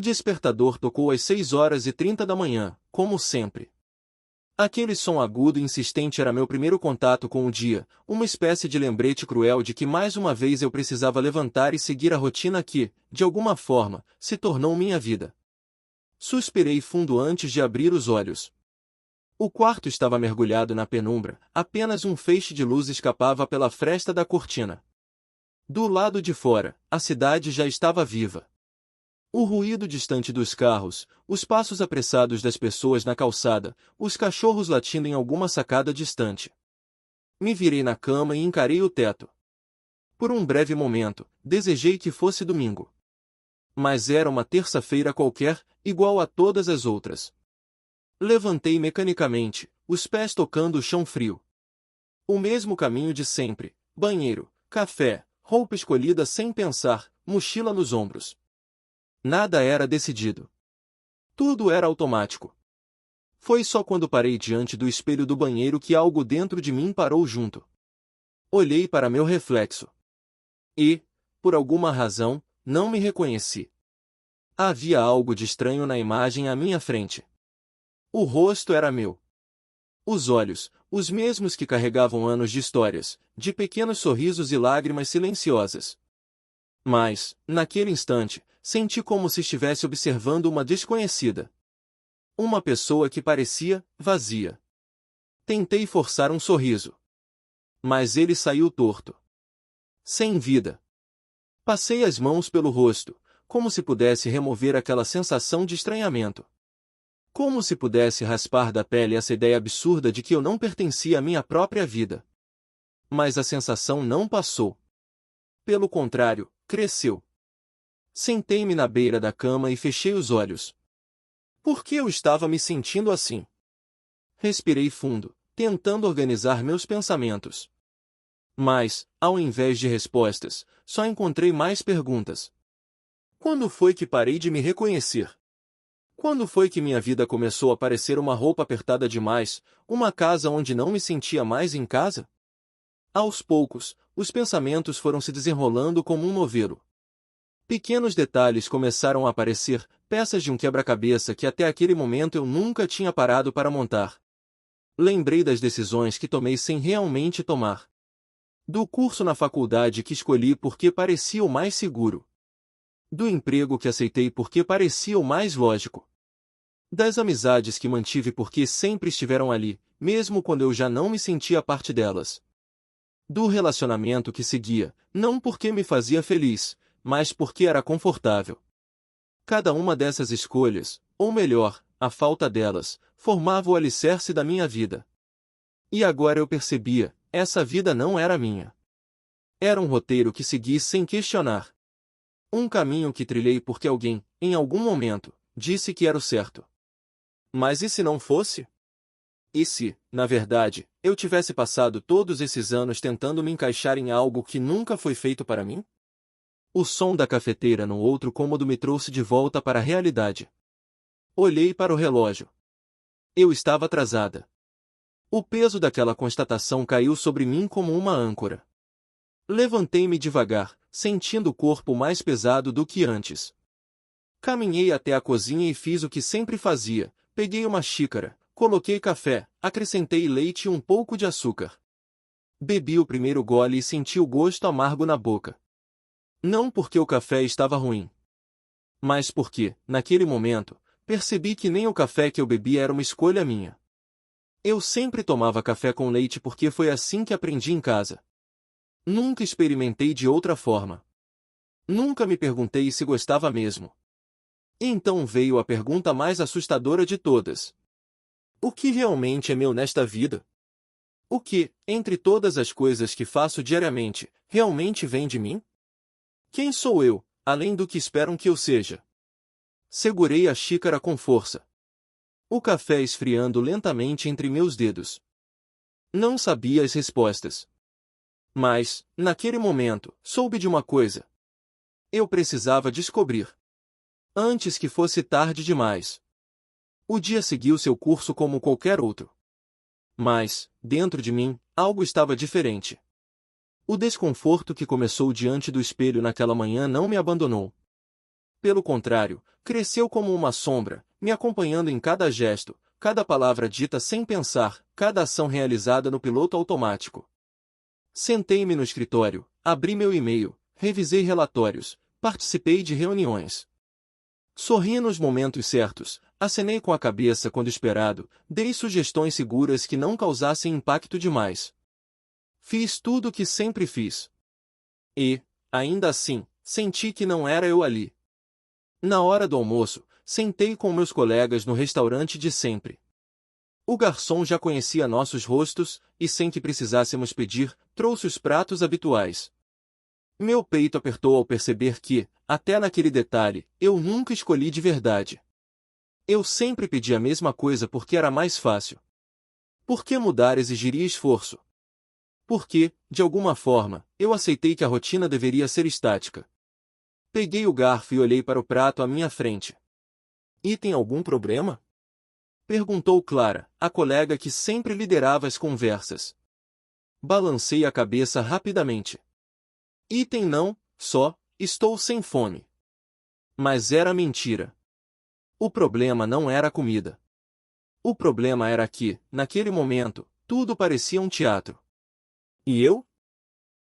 O despertador tocou às 6h30 da manhã, como sempre. Aquele som agudo e insistente era meu primeiro contato com o dia, uma espécie de lembrete cruel de que mais uma vez eu precisava levantar e seguir a rotina que, de alguma forma, se tornou minha vida. Suspirei fundo antes de abrir os olhos. O quarto estava mergulhado na penumbra, apenas um feixe de luz escapava pela fresta da cortina. Do lado de fora, a cidade já estava viva. O ruído distante dos carros, os passos apressados das pessoas na calçada, os cachorros latindo em alguma sacada distante. Me virei na cama e encarei o teto. Por um breve momento, desejei que fosse domingo. Mas era uma terça-feira qualquer, igual a todas as outras. Levantei mecanicamente, os pés tocando o chão frio. O mesmo caminho de sempre: banheiro, café, roupa escolhida sem pensar, mochila nos ombros. Nada era decidido. Tudo era automático. Foi só quando parei diante do espelho do banheiro que algo dentro de mim parou junto. Olhei para meu reflexo. E, por alguma razão, não me reconheci. Havia algo de estranho na imagem à minha frente. O rosto era meu. Os olhos, os mesmos que carregavam anos de histórias, de pequenos sorrisos e lágrimas silenciosas. Mas, naquele instante, senti como se estivesse observando uma desconhecida. Uma pessoa que parecia vazia. Tentei forçar um sorriso. Mas ele saiu torto. Sem vida. Passei as mãos pelo rosto, como se pudesse remover aquela sensação de estranhamento. Como se pudesse raspar da pele essa ideia absurda de que eu não pertencia à minha própria vida. Mas a sensação não passou. Pelo contrário, cresceu. Sentei-me na beira da cama e fechei os olhos. Por que eu estava me sentindo assim? Respirei fundo, tentando organizar meus pensamentos. Mas, ao invés de respostas, só encontrei mais perguntas. Quando foi que parei de me reconhecer? Quando foi que minha vida começou a parecer uma roupa apertada demais, uma casa onde não me sentia mais em casa? Aos poucos, os pensamentos foram se desenrolando como um novelo. Pequenos detalhes começaram a aparecer, peças de um quebra-cabeça que até aquele momento eu nunca tinha parado para montar. Lembrei das decisões que tomei sem realmente tomar. Do curso na faculdade que escolhi porque parecia o mais seguro. Do emprego que aceitei porque parecia o mais lógico. Das amizades que mantive porque sempre estiveram ali, mesmo quando eu já não me sentia parte delas. Do relacionamento que seguia, não porque me fazia feliz, mas porque era confortável. Cada uma dessas escolhas, ou melhor, a falta delas, formava o alicerce da minha vida. E agora eu percebia, essa vida não era minha. Era um roteiro que segui sem questionar. Um caminho que trilhei porque alguém, em algum momento, disse que era o certo. Mas e se não fosse? E se, na verdade, eu tivesse passado todos esses anos tentando me encaixar em algo que nunca foi feito para mim? O som da cafeteira no outro cômodo me trouxe de volta para a realidade. Olhei para o relógio. Eu estava atrasada. O peso daquela constatação caiu sobre mim como uma âncora. Levantei-me devagar, sentindo o corpo mais pesado do que antes. Caminhei até a cozinha e fiz o que sempre fazia: peguei uma xícara, coloquei café, acrescentei leite e um pouco de açúcar. Bebi o primeiro gole e senti o gosto amargo na boca. Não porque o café estava ruim, mas porque, naquele momento, percebi que nem o café que eu bebi era uma escolha minha. Eu sempre tomava café com leite porque foi assim que aprendi em casa. Nunca experimentei de outra forma. Nunca me perguntei se gostava mesmo. Então veio a pergunta mais assustadora de todas. O que realmente é meu nesta vida? O que, entre todas as coisas que faço diariamente, realmente vem de mim? Quem sou eu, além do que esperam que eu seja? Segurei a xícara com força. O café esfriando lentamente entre meus dedos. Não sabia as respostas. Mas, naquele momento, soube de uma coisa. Eu precisava descobrir. Antes que fosse tarde demais. O dia seguiu seu curso como qualquer outro. Mas, dentro de mim, algo estava diferente. O desconforto que começou diante do espelho naquela manhã não me abandonou. Pelo contrário, cresceu como uma sombra, me acompanhando em cada gesto, cada palavra dita sem pensar, cada ação realizada no piloto automático. Sentei-me no escritório, abri meu e-mail, revisei relatórios, participei de reuniões. Sorri nos momentos certos, acenei com a cabeça quando esperado, dei sugestões seguras que não causassem impacto demais. Fiz tudo o que sempre fiz. E, ainda assim, senti que não era eu ali. Na hora do almoço, sentei com meus colegas no restaurante de sempre. O garçom já conhecia nossos rostos, e sem que precisássemos pedir, trouxe os pratos habituais. Meu peito apertou ao perceber que, até naquele detalhe, eu nunca escolhi de verdade. Eu sempre pedi a mesma coisa porque era mais fácil. Por que mudar exigiria esforço? Porque, de alguma forma, eu aceitei que a rotina deveria ser estática. Peguei o garfo e olhei para o prato à minha frente. E tem algum problema? Perguntou Clara, a colega que sempre liderava as conversas. Balancei a cabeça rapidamente. Item não, só, estou sem fome. Mas era mentira. O problema não era a comida. O problema era que, naquele momento, tudo parecia um teatro. E eu?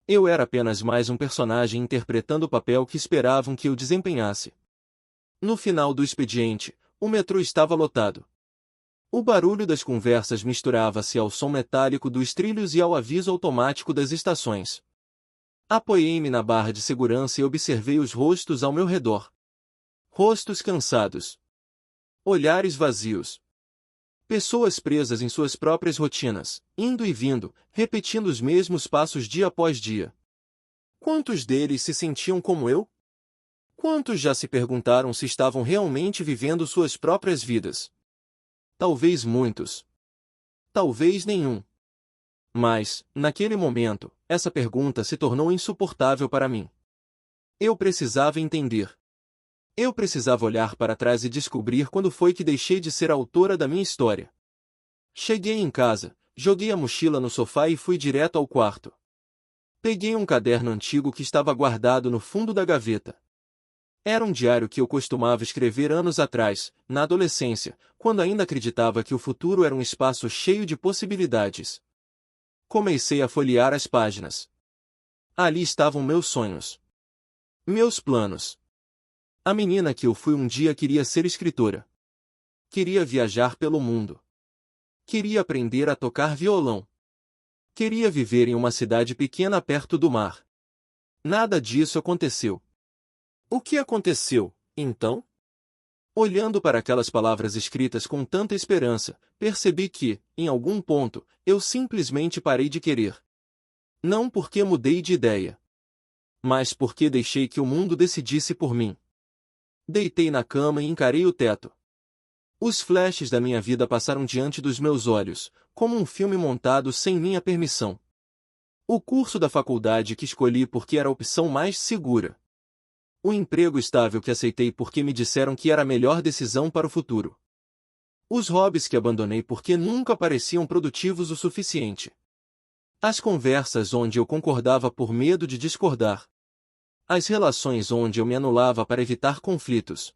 Eu era apenas mais um personagem interpretando o papel que esperavam que eu desempenhasse. No final do expediente, o metrô estava lotado. O barulho das conversas misturava-se ao som metálico dos trilhos e ao aviso automático das estações. Apoiei-me na barra de segurança e observei os rostos ao meu redor. Rostos cansados. Olhares vazios. Pessoas presas em suas próprias rotinas, indo e vindo, repetindo os mesmos passos dia após dia. Quantos deles se sentiam como eu? Quantos já se perguntaram se estavam realmente vivendo suas próprias vidas? Talvez muitos. Talvez nenhum. Mas, naquele momento, essa pergunta se tornou insuportável para mim. Eu precisava entender. Eu precisava olhar para trás e descobrir quando foi que deixei de ser a autora da minha história. Cheguei em casa, joguei a mochila no sofá e fui direto ao quarto. Peguei um caderno antigo que estava guardado no fundo da gaveta. Era um diário que eu costumava escrever anos atrás, na adolescência, quando ainda acreditava que o futuro era um espaço cheio de possibilidades. Comecei a folhear as páginas. Ali estavam meus sonhos. Meus planos. A menina que eu fui um dia queria ser escritora. Queria viajar pelo mundo. Queria aprender a tocar violão. Queria viver em uma cidade pequena perto do mar. Nada disso aconteceu. O que aconteceu, então? Olhando para aquelas palavras escritas com tanta esperança, percebi que, em algum ponto, eu simplesmente parei de querer. Não porque mudei de ideia, mas porque deixei que o mundo decidisse por mim. Deitei na cama e encarei o teto. Os flashes da minha vida passaram diante dos meus olhos, como um filme montado sem minha permissão. O curso da faculdade que escolhi porque era a opção mais segura. O emprego estável que aceitei porque me disseram que era a melhor decisão para o futuro. Os hobbies que abandonei porque nunca pareciam produtivos o suficiente. As conversas onde eu concordava por medo de discordar. As relações onde eu me anulava para evitar conflitos.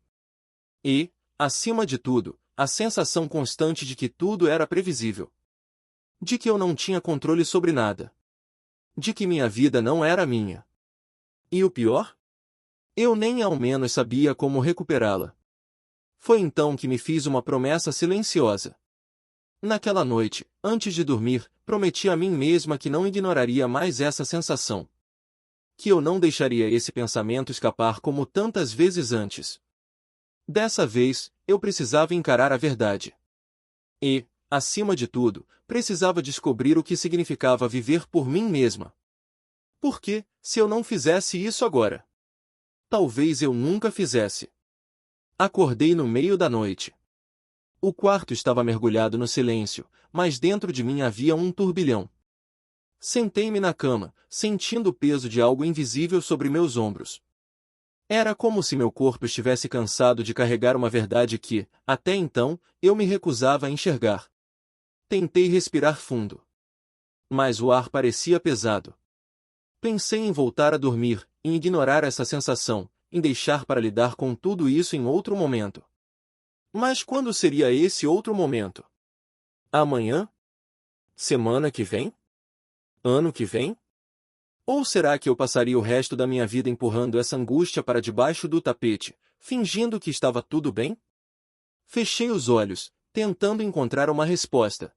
E, acima de tudo, a sensação constante de que tudo era previsível. De que eu não tinha controle sobre nada. De que minha vida não era minha. E o pior? Eu nem ao menos sabia como recuperá-la. Foi então que me fiz uma promessa silenciosa. Naquela noite, antes de dormir, prometi a mim mesma que não ignoraria mais essa sensação. Que eu não deixaria esse pensamento escapar como tantas vezes antes. Dessa vez, eu precisava encarar a verdade. E, acima de tudo, precisava descobrir o que significava viver por mim mesma. Porque, se eu não fizesse isso agora, talvez eu nunca fizesse. Acordei no meio da noite. O quarto estava mergulhado no silêncio, mas dentro de mim havia um turbilhão. Sentei-me na cama, sentindo o peso de algo invisível sobre meus ombros. Era como se meu corpo estivesse cansado de carregar uma verdade que, até então, eu me recusava a enxergar. Tentei respirar fundo. Mas o ar parecia pesado. Pensei em voltar a dormir, em ignorar essa sensação, em deixar para lidar com tudo isso em outro momento. Mas quando seria esse outro momento? Amanhã? Semana que vem? Ano que vem? Ou será que eu passaria o resto da minha vida empurrando essa angústia para debaixo do tapete, fingindo que estava tudo bem? Fechei os olhos, tentando encontrar uma resposta.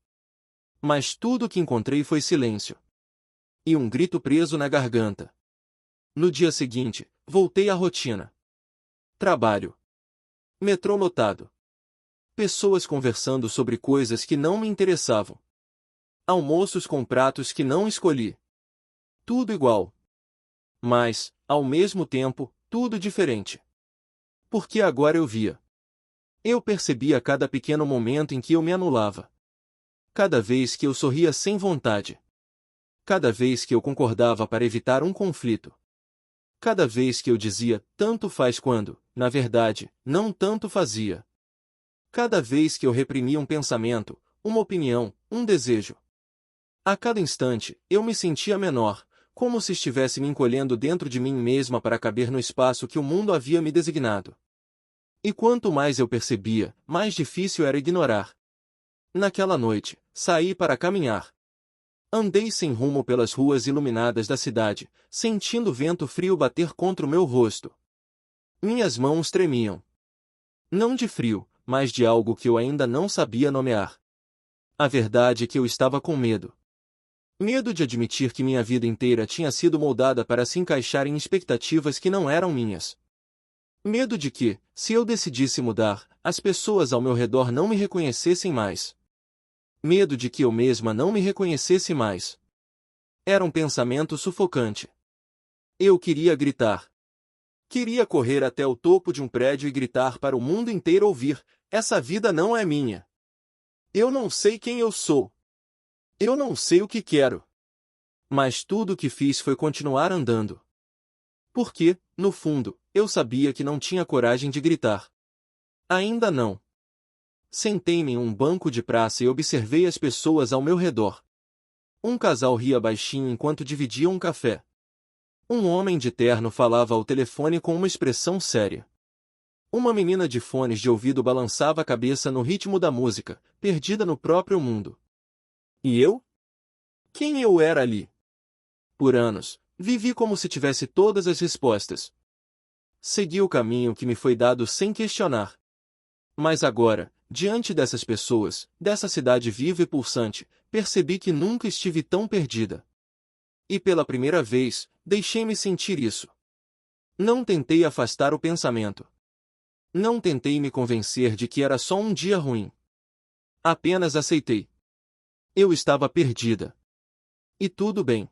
Mas tudo o que encontrei foi silêncio. E um grito preso na garganta. No dia seguinte, voltei à rotina. Trabalho. Metrô lotado. Pessoas conversando sobre coisas que não me interessavam. Almoços com pratos que não escolhi. Tudo igual. Mas, ao mesmo tempo, tudo diferente. Porque agora eu via. Eu percebia cada pequeno momento em que eu me anulava. Cada vez que eu sorria sem vontade. Cada vez que eu concordava para evitar um conflito. Cada vez que eu dizia, tanto faz quando, na verdade, não tanto fazia. Cada vez que eu reprimia um pensamento, uma opinião, um desejo. A cada instante, eu me sentia menor, como se estivesse me encolhendo dentro de mim mesma para caber no espaço que o mundo havia me designado. E quanto mais eu percebia, mais difícil era ignorar. Naquela noite, saí para caminhar. Andei sem rumo pelas ruas iluminadas da cidade, sentindo o vento frio bater contra o meu rosto. Minhas mãos tremiam. Não de frio, mas de algo que eu ainda não sabia nomear. A verdade é que eu estava com medo. Medo de admitir que minha vida inteira tinha sido moldada para se encaixar em expectativas que não eram minhas. Medo de que, se eu decidisse mudar, as pessoas ao meu redor não me reconhecessem mais. Medo de que eu mesma não me reconhecesse mais. Era um pensamento sufocante. Eu queria gritar. Queria correr até o topo de um prédio e gritar para o mundo inteiro ouvir: essa vida não é minha. Eu não sei quem eu sou. Eu não sei o que quero. Mas tudo o que fiz foi continuar andando. Porque, no fundo, eu sabia que não tinha coragem de gritar. Ainda não. Sentei-me em um banco de praça e observei as pessoas ao meu redor. Um casal ria baixinho enquanto dividia um café. Um homem de terno falava ao telefone com uma expressão séria. Uma menina de fones de ouvido balançava a cabeça no ritmo da música, perdida no próprio mundo. E eu? Quem eu era ali? Por anos, vivi como se tivesse todas as respostas. Segui o caminho que me foi dado sem questionar. Mas agora, diante dessas pessoas, dessa cidade viva e pulsante, percebi que nunca estive tão perdida. E pela primeira vez, deixei-me sentir isso. Não tentei afastar o pensamento. Não tentei me convencer de que era só um dia ruim. Apenas aceitei. Eu estava perdida. E tudo bem.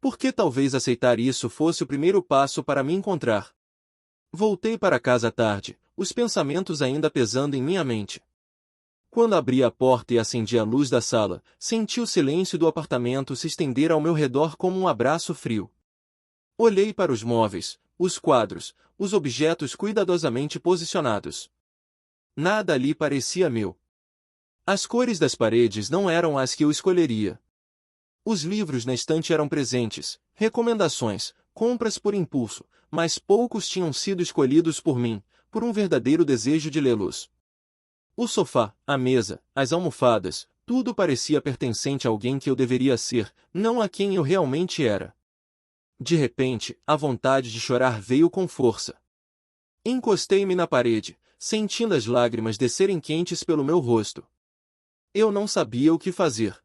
Porque talvez aceitar isso fosse o primeiro passo para me encontrar. Voltei para casa tarde, os pensamentos ainda pesando em minha mente. Quando abri a porta e acendi a luz da sala, senti o silêncio do apartamento se estender ao meu redor como um abraço frio. Olhei para os móveis, os quadros, os objetos cuidadosamente posicionados. Nada ali parecia meu. As cores das paredes não eram as que eu escolheria. Os livros na estante eram presentes, recomendações, compras por impulso, mas poucos tinham sido escolhidos por mim, por um verdadeiro desejo de lê-los. O sofá, a mesa, as almofadas, tudo parecia pertencente a alguém que eu deveria ser, não a quem eu realmente era. De repente, a vontade de chorar veio com força. Encostei-me na parede, sentindo as lágrimas descerem quentes pelo meu rosto. Eu não sabia o que fazer.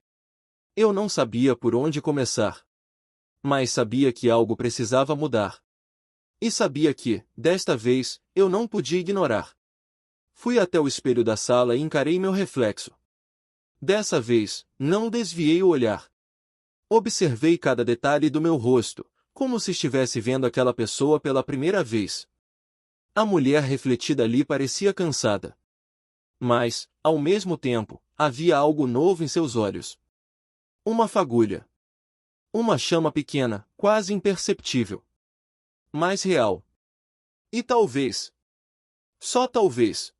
Eu não sabia por onde começar. Mas sabia que algo precisava mudar. E sabia que, desta vez, eu não podia ignorar. Fui até o espelho da sala e encarei meu reflexo. Dessa vez, não desviei o olhar. Observei cada detalhe do meu rosto, como se estivesse vendo aquela pessoa pela primeira vez. A mulher refletida ali parecia cansada. Mas, ao mesmo tempo, havia algo novo em seus olhos. Uma fagulha. Uma chama pequena, quase imperceptível. Mas real. E talvez, só talvez,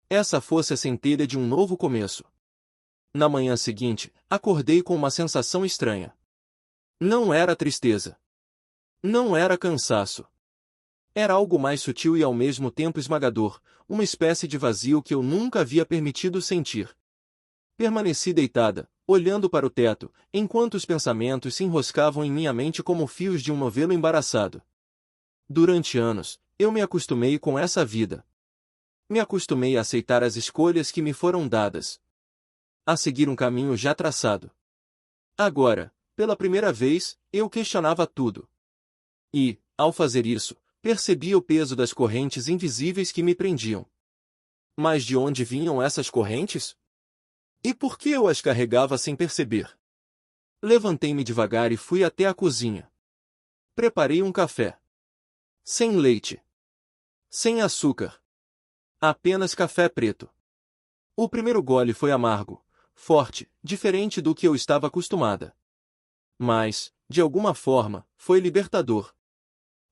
essa fosse a centelha de um novo começo. Na manhã seguinte, acordei com uma sensação estranha. Não era tristeza. Não era cansaço. Era algo mais sutil e ao mesmo tempo esmagador, uma espécie de vazio que eu nunca havia permitido sentir. Permaneci deitada, olhando para o teto, enquanto os pensamentos se enroscavam em minha mente como fios de um novelo embaraçado. Durante anos, eu me acostumei com essa vida. Me acostumei a aceitar as escolhas que me foram dadas. A seguir um caminho já traçado. Agora, pela primeira vez, eu questionava tudo. E, ao fazer isso, percebia o peso das correntes invisíveis que me prendiam. Mas de onde vinham essas correntes? E por que eu as carregava sem perceber? Levantei-me devagar e fui até a cozinha. Preparei um café. Sem leite. Sem açúcar. Apenas café preto. O primeiro gole foi amargo, forte, diferente do que eu estava acostumada. Mas, de alguma forma, foi libertador.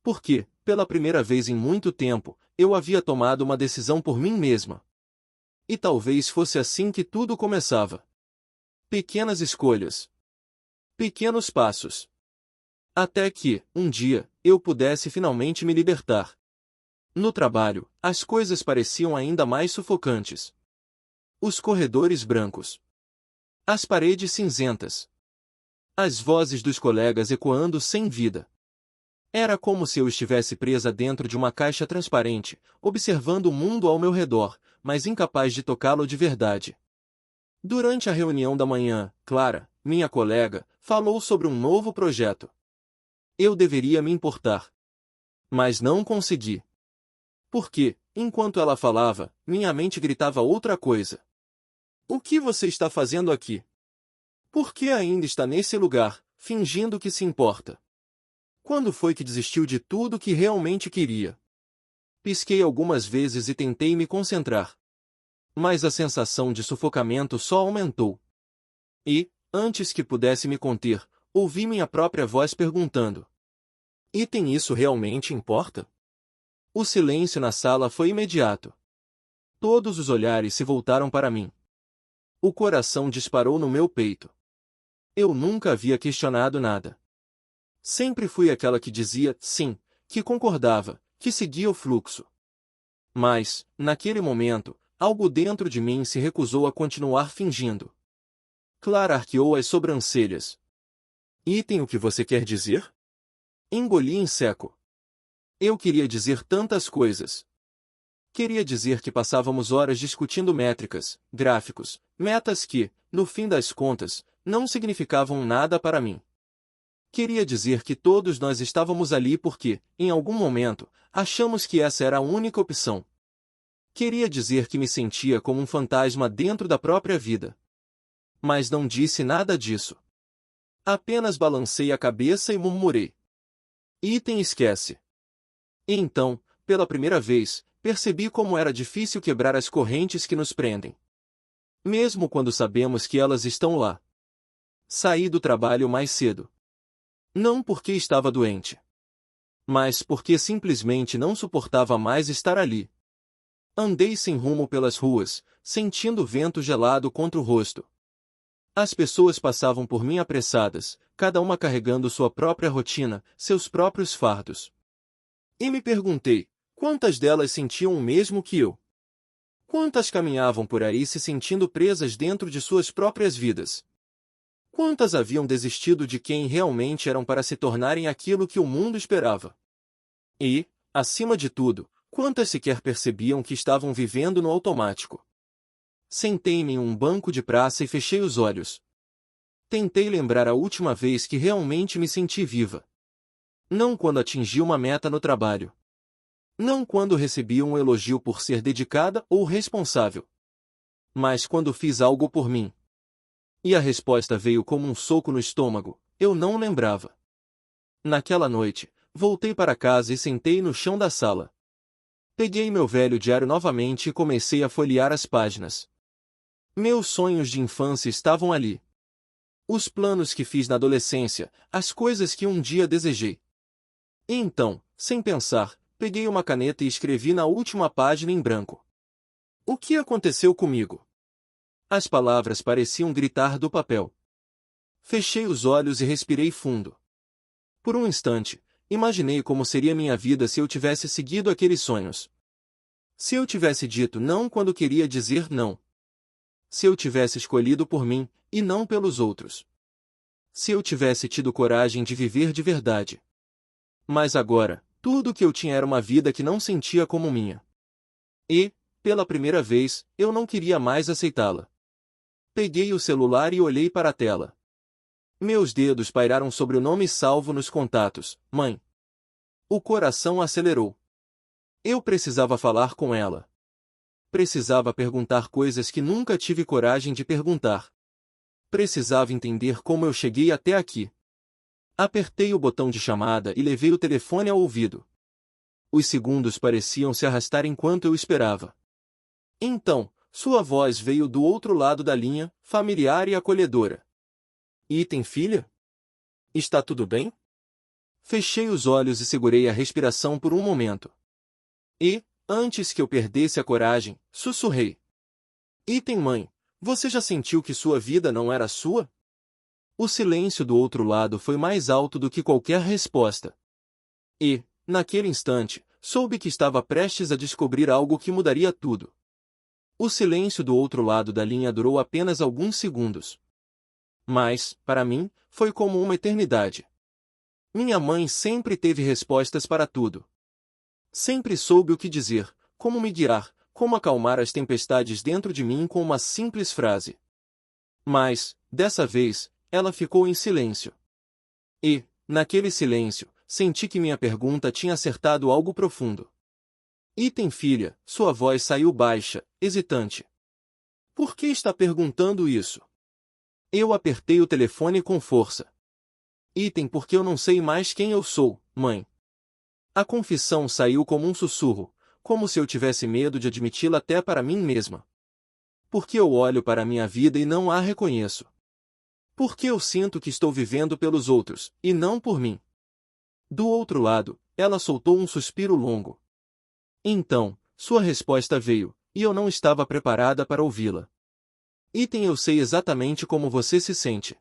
Porque, pela primeira vez em muito tempo, eu havia tomado uma decisão por mim mesma. E talvez fosse assim que tudo começava. Pequenas escolhas. Pequenos passos. Até que, um dia, eu pudesse finalmente me libertar. No trabalho, as coisas pareciam ainda mais sufocantes. Os corredores brancos. As paredes cinzentas. As vozes dos colegas ecoando sem vida. Era como se eu estivesse presa dentro de uma caixa transparente, observando o mundo ao meu redor, mas incapaz de tocá-lo de verdade. Durante a reunião da manhã, Clara, minha colega, falou sobre um novo projeto. Eu deveria me importar. Mas não consegui. Porque, enquanto ela falava, minha mente gritava outra coisa. O que você está fazendo aqui? Por que ainda está nesse lugar, fingindo que se importa? Quando foi que desistiu de tudo que realmente queria? Pisquei algumas vezes e tentei me concentrar. Mas a sensação de sufocamento só aumentou. E, antes que pudesse me conter, ouvi minha própria voz perguntando: "E tem isso realmente importa?" O silêncio na sala foi imediato. Todos os olhares se voltaram para mim. O coração disparou no meu peito. Eu nunca havia questionado nada. Sempre fui aquela que dizia sim, que concordava, que seguia o fluxo. Mas, naquele momento, algo dentro de mim se recusou a continuar fingindo. Clara arqueou as sobrancelhas. "E tem o que você quer dizer?" Engoli em seco. Eu queria dizer tantas coisas. Queria dizer que passávamos horas discutindo métricas, gráficos, metas que, no fim das contas, não significavam nada para mim. Queria dizer que todos nós estávamos ali porque, em algum momento, achamos que essa era a única opção. Queria dizer que me sentia como um fantasma dentro da própria vida. Mas não disse nada disso. Apenas balancei a cabeça e murmurei: "Item esquece." E então, pela primeira vez, percebi como era difícil quebrar as correntes que nos prendem. Mesmo quando sabemos que elas estão lá. Saí do trabalho mais cedo. Não porque estava doente. Mas porque simplesmente não suportava mais estar ali. Andei sem rumo pelas ruas, sentindo o vento gelado contra o rosto. As pessoas passavam por mim apressadas, cada uma carregando sua própria rotina, seus próprios fardos. E me perguntei, quantas delas sentiam o mesmo que eu? Quantas caminhavam por aí se sentindo presas dentro de suas próprias vidas? Quantas haviam desistido de quem realmente eram para se tornarem aquilo que o mundo esperava? E, acima de tudo, quantas sequer percebiam que estavam vivendo no automático? Sentei-me em um banco de praça e fechei os olhos. Tentei lembrar a última vez que realmente me senti viva. Não quando atingi uma meta no trabalho. Não quando recebi um elogio por ser dedicada ou responsável. Mas quando fiz algo por mim. E a resposta veio como um soco no estômago: eu não lembrava. Naquela noite, voltei para casa e sentei no chão da sala. Peguei meu velho diário novamente e comecei a folhear as páginas. Meus sonhos de infância estavam ali. Os planos que fiz na adolescência, as coisas que um dia desejei. E então, sem pensar, peguei uma caneta e escrevi na última página em branco: o que aconteceu comigo? As palavras pareciam gritar do papel. Fechei os olhos e respirei fundo. Por um instante, imaginei como seria minha vida se eu tivesse seguido aqueles sonhos. Se eu tivesse dito não quando queria dizer não. Se eu tivesse escolhido por mim, e não pelos outros. Se eu tivesse tido coragem de viver de verdade. Mas agora, tudo o que eu tinha era uma vida que não sentia como minha. E, pela primeira vez, eu não queria mais aceitá-la. Peguei o celular e olhei para a tela. Meus dedos pairaram sobre o nome salvo nos contatos, mãe. O coração acelerou. Eu precisava falar com ela. Precisava perguntar coisas que nunca tive coragem de perguntar. Precisava entender como eu cheguei até aqui. Apertei o botão de chamada e levei o telefone ao ouvido. Os segundos pareciam se arrastar enquanto eu esperava. Então, sua voz veio do outro lado da linha, familiar e acolhedora. E tem filha? Está tudo bem? Fechei os olhos e segurei a respiração por um momento. E, antes que eu perdesse a coragem, sussurrei. Item mãe, você já sentiu que sua vida não era sua? O silêncio do outro lado foi mais alto do que qualquer resposta. E, naquele instante, soube que estava prestes a descobrir algo que mudaria tudo. O silêncio do outro lado da linha durou apenas alguns segundos. Mas, para mim, foi como uma eternidade. Minha mãe sempre teve respostas para tudo. Sempre soube o que dizer, como me guiar, como acalmar as tempestades dentro de mim com uma simples frase. Mas, dessa vez, ela ficou em silêncio. E, naquele silêncio, senti que minha pergunta tinha acertado algo profundo. Item filha, sua voz saiu baixa, hesitante. Por que está perguntando isso? Eu apertei o telefone com força. Item porque eu não sei mais quem eu sou, mãe. A confissão saiu como um sussurro, como se eu tivesse medo de admiti-la até para mim mesma. Porque eu olho para a minha vida e não a reconheço. Porque eu sinto que estou vivendo pelos outros, e não por mim. Do outro lado, ela soltou um suspiro longo. Então, sua resposta veio, e eu não estava preparada para ouvi-la. Item eu sei exatamente como você se sente.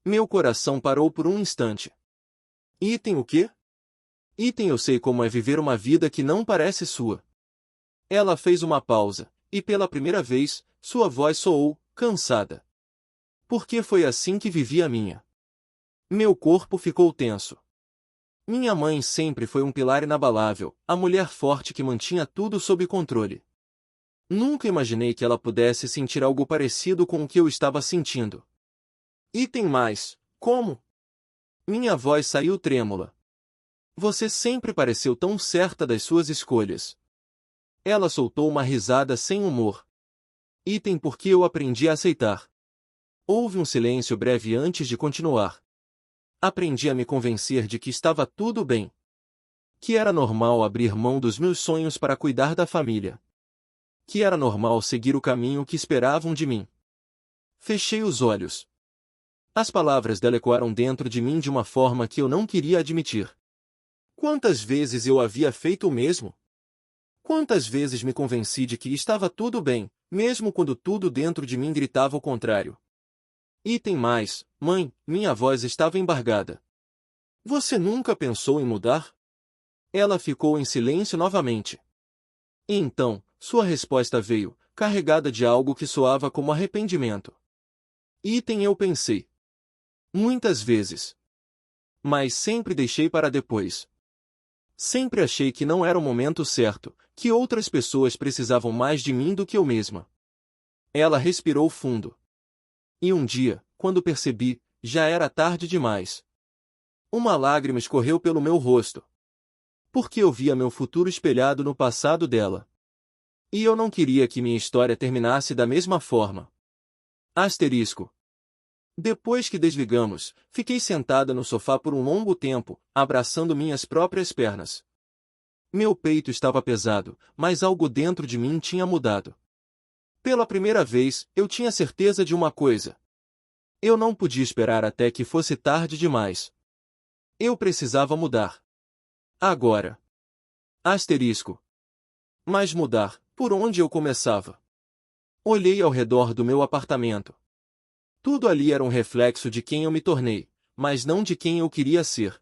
Meu coração parou por um instante. Item o quê? Item eu sei como é viver uma vida que não parece sua. Ela fez uma pausa, e pela primeira vez, sua voz soou, cansada. Porque foi assim que vivi a minha. Meu corpo ficou tenso. Minha mãe sempre foi um pilar inabalável, a mulher forte que mantinha tudo sob controle. Nunca imaginei que ela pudesse sentir algo parecido com o que eu estava sentindo. E tem mais, como? Minha voz saiu trêmula. Você sempre pareceu tão certa das suas escolhas. Ela soltou uma risada sem humor. Item porque eu aprendi a aceitar. Houve um silêncio breve antes de continuar. Aprendi a me convencer de que estava tudo bem. Que era normal abrir mão dos meus sonhos para cuidar da família. Que era normal seguir o caminho que esperavam de mim. Fechei os olhos. As palavras dela ecoaram dentro de mim de uma forma que eu não queria admitir. Quantas vezes eu havia feito o mesmo? Quantas vezes me convenci de que estava tudo bem, mesmo quando tudo dentro de mim gritava o contrário? E tem mais, mãe, minha voz estava embargada. Você nunca pensou em mudar? Ela ficou em silêncio novamente. E então, sua resposta veio, carregada de algo que soava como arrependimento. Item eu pensei. Muitas vezes. Mas sempre deixei para depois. Sempre achei que não era o momento certo, que outras pessoas precisavam mais de mim do que eu mesma. Ela respirou fundo. E um dia, quando percebi, já era tarde demais. Uma lágrima escorreu pelo meu rosto. Porque eu via meu futuro espelhado no passado dela. E eu não queria que minha história terminasse da mesma forma. Asterisco. Depois que desligamos, fiquei sentada no sofá por um longo tempo, abraçando minhas próprias pernas. Meu peito estava pesado, mas algo dentro de mim tinha mudado. Pela primeira vez, eu tinha certeza de uma coisa. Eu não podia esperar até que fosse tarde demais. Eu precisava mudar. Agora. Asterisco. Mas mudar, por onde eu começava? Olhei ao redor do meu apartamento. Tudo ali era um reflexo de quem eu me tornei, mas não de quem eu queria ser.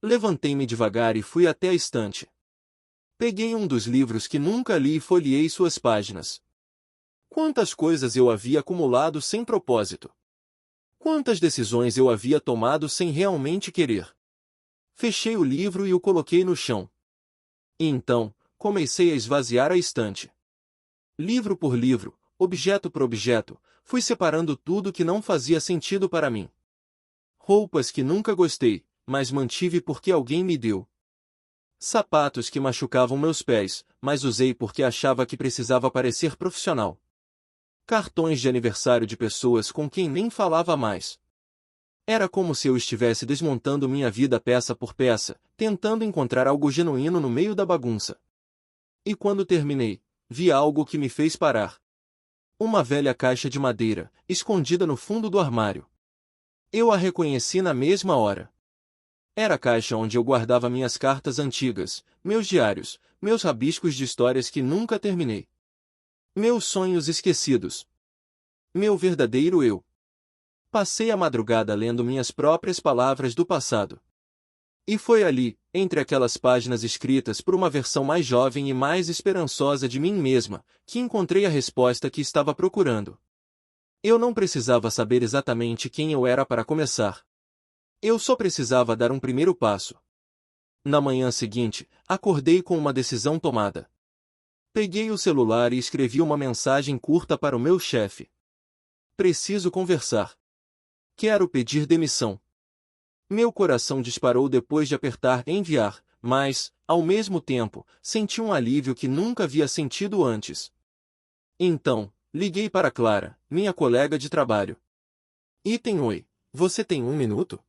Levantei-me devagar e fui até a estante. Peguei um dos livros que nunca li e folheei suas páginas. Quantas coisas eu havia acumulado sem propósito! Quantas decisões eu havia tomado sem realmente querer! Fechei o livro e o coloquei no chão. E então, comecei a esvaziar a estante. Livro por livro, objeto por objeto, fui separando tudo que não fazia sentido para mim. Roupas que nunca gostei, mas mantive porque alguém me deu. Sapatos que machucavam meus pés, mas usei porque achava que precisava parecer profissional. Cartões de aniversário de pessoas com quem nem falava mais. Era como se eu estivesse desmontando minha vida peça por peça, tentando encontrar algo genuíno no meio da bagunça. E quando terminei, vi algo que me fez parar. Uma velha caixa de madeira, escondida no fundo do armário. Eu a reconheci na mesma hora. Era a caixa onde eu guardava minhas cartas antigas, meus diários, meus rabiscos de histórias que nunca terminei. Meus sonhos esquecidos. Meu verdadeiro eu. Passei a madrugada lendo minhas próprias palavras do passado. E foi ali, entre aquelas páginas escritas por uma versão mais jovem e mais esperançosa de mim mesma, que encontrei a resposta que estava procurando. Eu não precisava saber exatamente quem eu era para começar. Eu só precisava dar um primeiro passo. Na manhã seguinte, acordei com uma decisão tomada. Peguei o celular e escrevi uma mensagem curta para o meu chefe. Preciso conversar. Quero pedir demissão. Meu coração disparou depois de apertar enviar, mas, ao mesmo tempo, senti um alívio que nunca havia sentido antes. Então, liguei para Clara, minha colega de trabalho. Item oi, você tem 1 minuto?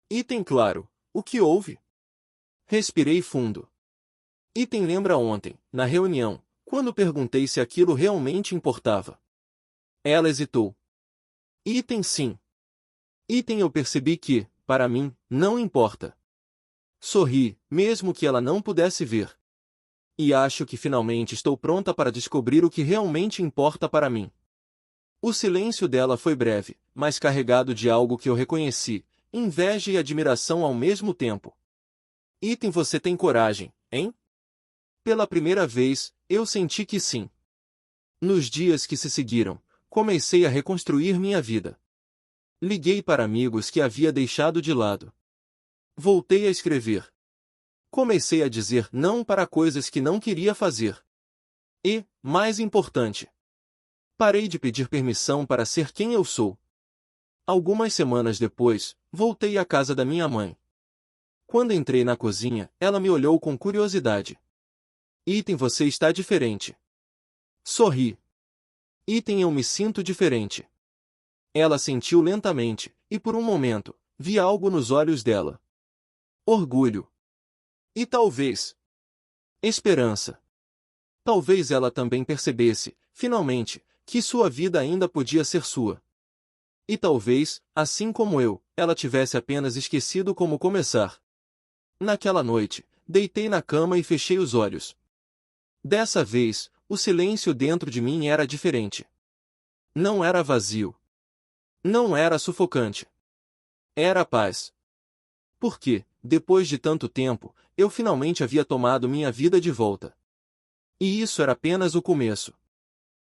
Item claro, o que houve? Respirei fundo. Item lembra ontem, na reunião, quando perguntei se aquilo realmente importava. Ela hesitou. Item sim. Item eu percebi que, para mim, não importa. Sorri, mesmo que ela não pudesse ver. E acho que finalmente estou pronta para descobrir o que realmente importa para mim. O silêncio dela foi breve, mas carregado de algo que eu reconheci, inveja e admiração ao mesmo tempo. Item você tem coragem, hein? Pela primeira vez, eu senti que sim. Nos dias que se seguiram, comecei a reconstruir minha vida. Liguei para amigos que havia deixado de lado. Voltei a escrever. Comecei a dizer não para coisas que não queria fazer. E, mais importante, parei de pedir permissão para ser quem eu sou. Algumas semanas depois, voltei à casa da minha mãe. Quando entrei na cozinha, ela me olhou com curiosidade. Item você está diferente. Sorri. Item eu me sinto diferente. Ela sentiu lentamente, e por um momento, vi algo nos olhos dela. Orgulho. E talvez esperança. Talvez ela também percebesse, finalmente, que sua vida ainda podia ser sua. E talvez, assim como eu, ela tivesse apenas esquecido como começar. Naquela noite, deitei na cama e fechei os olhos. Dessa vez, o silêncio dentro de mim era diferente. Não era vazio. Não era sufocante. Era paz. Porque, depois de tanto tempo, eu finalmente havia tomado minha vida de volta. E isso era apenas o começo.